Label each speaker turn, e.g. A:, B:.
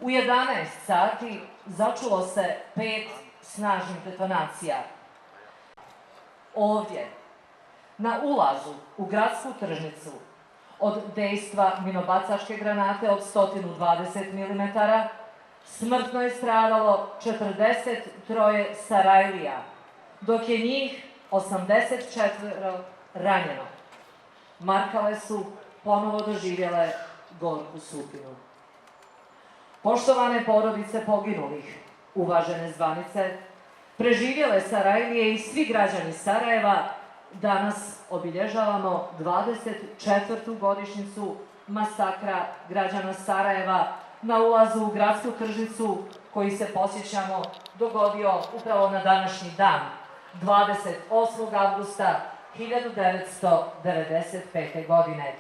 A: U 11 sati začulo se 5 snažnih detonacija. Ovdje, na ulazu u gradsku tržnicu, od dejstva minobacačke granate od 120 mm, smrtno je stradalo 43 Sarajlija, dok je njih 84 ranjeno. Markale su ponovo doživjele gorku sudbinu. Poštovane porodice poginulih, uvažene zvanice, preživjele Sarajlije i svi građani Sarajeva, danas obilježavamo 24. godišnjicu masakra građana Sarajeva na ulazu u gradsku tržnicu koji se, podsjećamo, dogodio upravo na današnji dan, 28. avgusta 1995. godine.